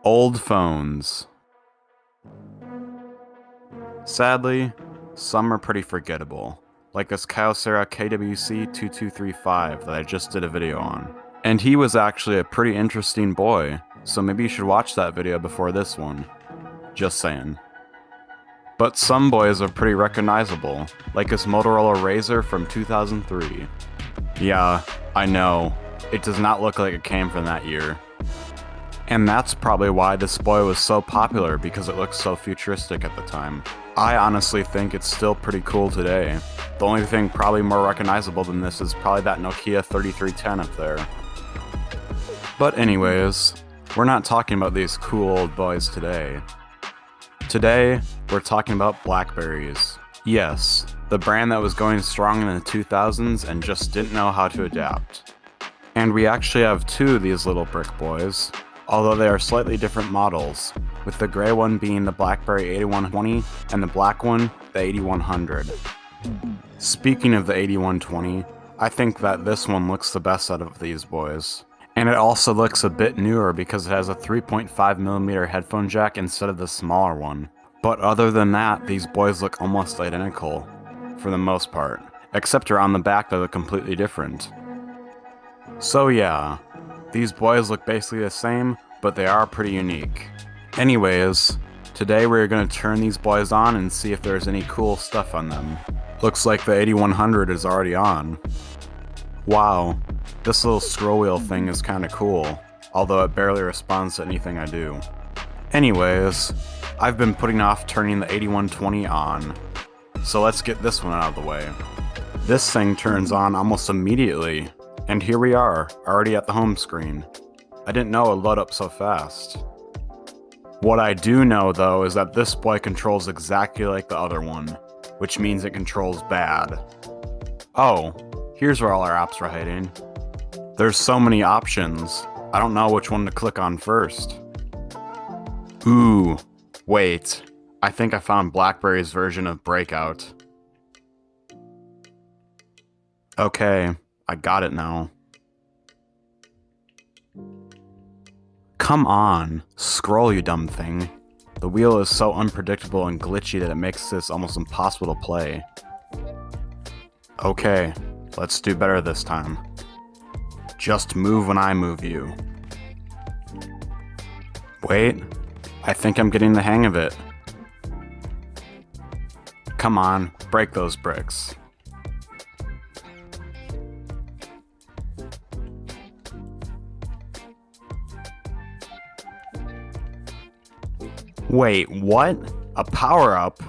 Old phones. Sadly, some are pretty forgettable, like this Kyocera KWC2235 that I just did a video on. And he was actually a pretty interesting boy, so maybe you should watch that video before this one. Just saying. But some boys are pretty recognizable, like this Motorola Razr from 2003. Yeah, I know, it does not look like it came from that year. And that's probably why this boy was so popular, because it looked so futuristic at the time. I honestly think it's still pretty cool today. The only thing probably more recognizable than this is probably that Nokia 3310 up there. But anyways, we're not talking about these cool old boys today. Today, we're talking about BlackBerries. Yes, the brand that was going strong in the 2000s and just didn't know how to adapt. And we actually have two of these little brick boys, although they are slightly different models, with the gray one being the BlackBerry 8120 and the black one the 8100. Speaking of the 8120, I think that this one looks the best out of these boys. And it also looks a bit newer because it has a 3.5mm headphone jack instead of the smaller one. But other than that, these boys look almost identical, for the most part, except around the back they look completely different. So yeah, these boys look basically the same, but they are pretty unique. Anyways, today we're going to turn these boys on and see if there's any cool stuff on them. Looks like the 8100 is already on. Wow, this little scroll wheel thing is kinda cool, although it barely responds to anything I do. Anyways, I've been putting off turning the 8120 on, so let's get this one out of the way. This thing turns on almost immediately, and here we are, already at the home screen. I didn't know it would load up so fast. What I do know though is that this boy controls exactly like the other one, which means it controls bad. Oh, here's where all our apps are hiding. There's so many options, I don't know which one to click on first. Ooh, wait, I think I found BlackBerry's version of Breakout. Okay, I got it now. Come on, scroll you dumb thing. The wheel is so unpredictable and glitchy that it makes this almost impossible to play. Okay, let's do better this time. Just move when I move you. Wait, I think I'm getting the hang of it. Come on, break those bricks. Wait, what? A power-up?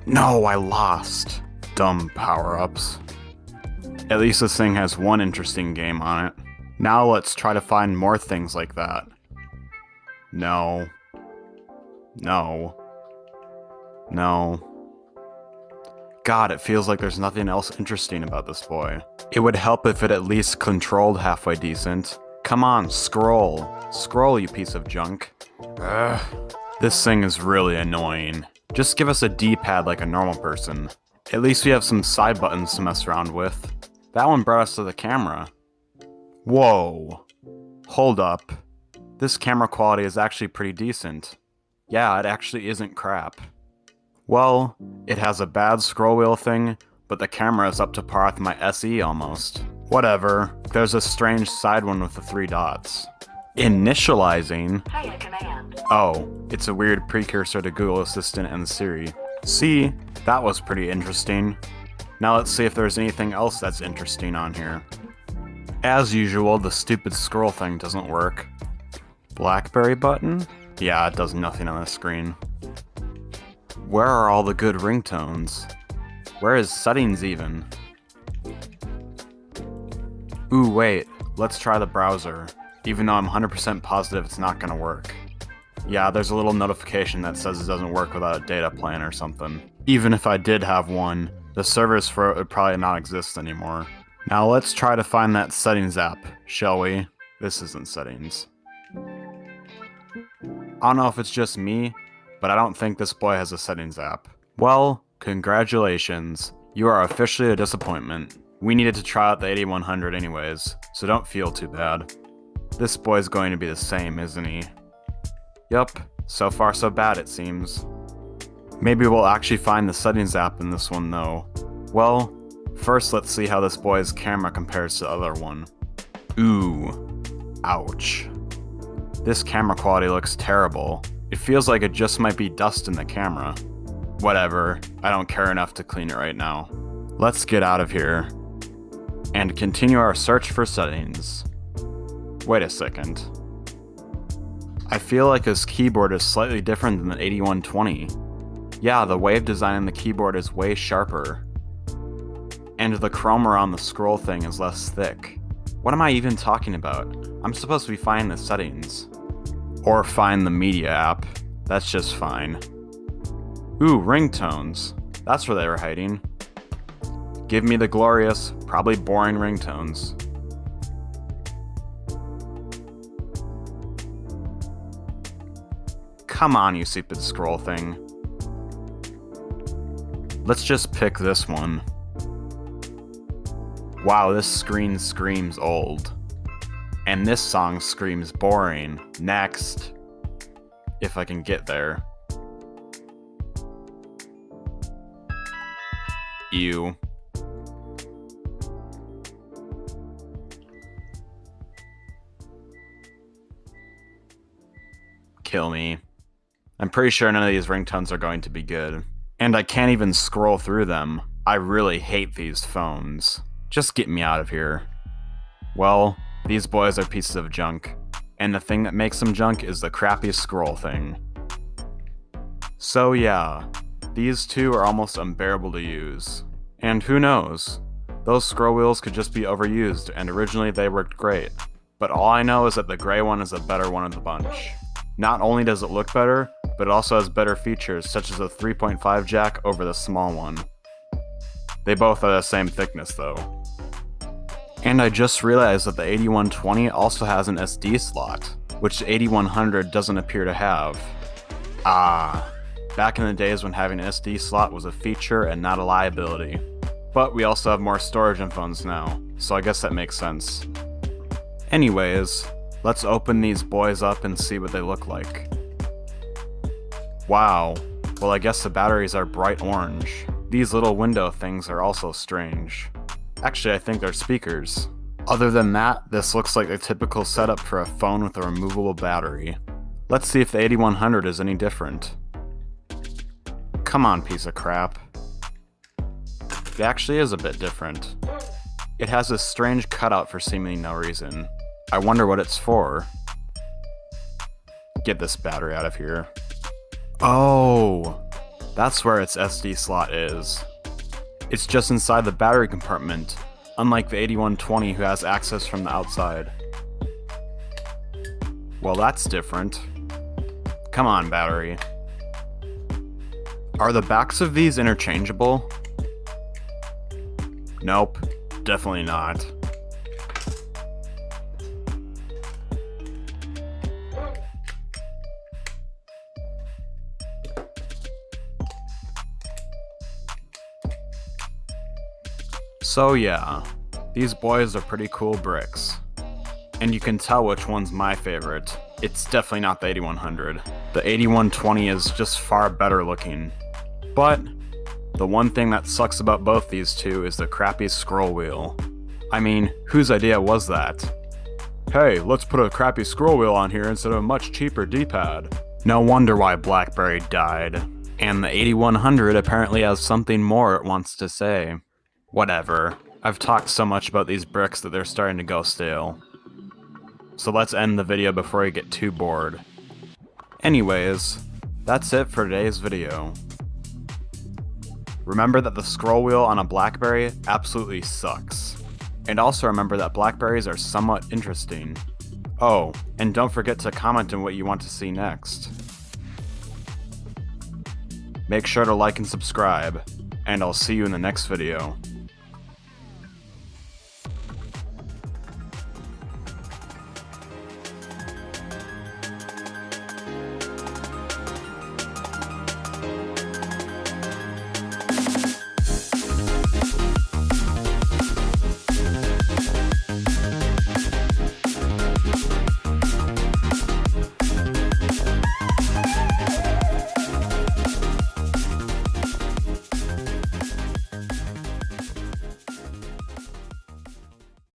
No, I lost. Dumb power-ups. At least this thing has one interesting game on it. Now let's try to find more things like that. No. No. No. God, it feels like there's nothing else interesting about this boy. It would help if it at least controlled halfway decent. Come on, scroll. Scroll, you piece of junk. Ugh. This thing is really annoying. Just give us a D-pad like a normal person. At least we have some side buttons to mess around with. That one brought us to the camera. Whoa. Hold up. This camera quality is actually pretty decent. Yeah, it actually isn't crap. Well, it has a bad scroll wheel thing, but the camera is up to par with my SE almost. Whatever, there's a strange side one with the 3 dots. Initializing? Oh, it's a weird precursor to Google Assistant and Siri. See, that was pretty interesting. Now let's see if there's anything else that's interesting on here. As usual, the stupid scroll thing doesn't work. BlackBerry button? Yeah, it does nothing on the screen. Where are all the good ringtones? Where is settings even? Ooh, wait, let's try the browser, even though I'm 100% positive it's not gonna work. Yeah, there's a little notification that says it doesn't work without a data plan or something. Even if I did have one, the servers for it would probably not exist anymore. Now let's try to find that settings app, shall we? This isn't settings. I don't know if it's just me, but I don't think this boy has a settings app. Well, congratulations. You are officially a disappointment. We needed to try out the 8100 anyways, so don't feel too bad. This boy's going to be the same, isn't he? Yup, so far so bad it seems. Maybe we'll actually find the settings app in this one though. Well, first let's see how this boy's camera compares to the other one. Ooh, ouch. This camera quality looks terrible. It feels like it just might be dust in the camera. Whatever, I don't care enough to clean it right now. Let's get out of here and continue our search for settings. Wait a second. I feel like this keyboard is slightly different than the 8120. Yeah, the wave design on the keyboard is way sharper. And the chrome around the scroll thing is less thick. What am I even talking about? I'm supposed to be finding the settings. Or find the media app. That's just fine. Ooh, ringtones. That's where they were hiding. Give me the glorious, probably boring ringtones. Come on, you stupid scroll thing. Let's just pick this one. Wow, this screen screams old. And this song screams boring. Next. If I can get there. Ew. Kill me. I'm pretty sure none of these ringtones are going to be good. And I can't even scroll through them. I really hate these phones. Just get me out of here. Well, these boys are pieces of junk. And the thing that makes them junk is the crappy scroll thing. So yeah, these two are almost unbearable to use. And who knows? Those scroll wheels could just be overused, and originally they worked great. But all I know is that the gray one is a better one of the bunch. Not only does it look better, but it also has better features such as a 3.5 jack over the small one. They both are the same thickness though. And I just realized that the 8120 also has an SD slot, which the 8100 doesn't appear to have. Ah, back in the days when having an SD slot was a feature and not a liability. But we also have more storage in phones now, so I guess that makes sense. Anyways, let's open these boys up and see what they look like. Wow, well I guess the batteries are bright orange. These little window things are also strange. Actually, I think they're speakers. Other than that, this looks like the typical setup for a phone with a removable battery. Let's see if the 8100 is any different. Come on, piece of crap. It actually is a bit different. It has this strange cutout for seemingly no reason. I wonder what it's for. Get this battery out of here. Oh, that's where its SD slot is. It's just inside the battery compartment, unlike the 8120 who has access from the outside. Well, that's different. Come on, battery. Are the backs of these interchangeable? Nope, definitely not. So yeah, these boys are pretty cool bricks. And you can tell which one's my favorite. It's definitely not the 8100. The 8120 is just far better looking. But the one thing that sucks about both these two is the crappy scroll wheel. I mean, whose idea was that? Hey, let's put a crappy scroll wheel on here instead of a much cheaper D-pad. No wonder why BlackBerry died. And the 8100 apparently has something more it wants to say. Whatever. I've talked so much about these bricks that they're starting to go stale. So let's end the video before I get too bored. Anyways, that's it for today's video. Remember that the scroll wheel on a BlackBerry absolutely sucks. And also remember that BlackBerries are somewhat interesting. Oh, and don't forget to comment on what you want to see next. Make sure to like and subscribe, and I'll see you in the next video.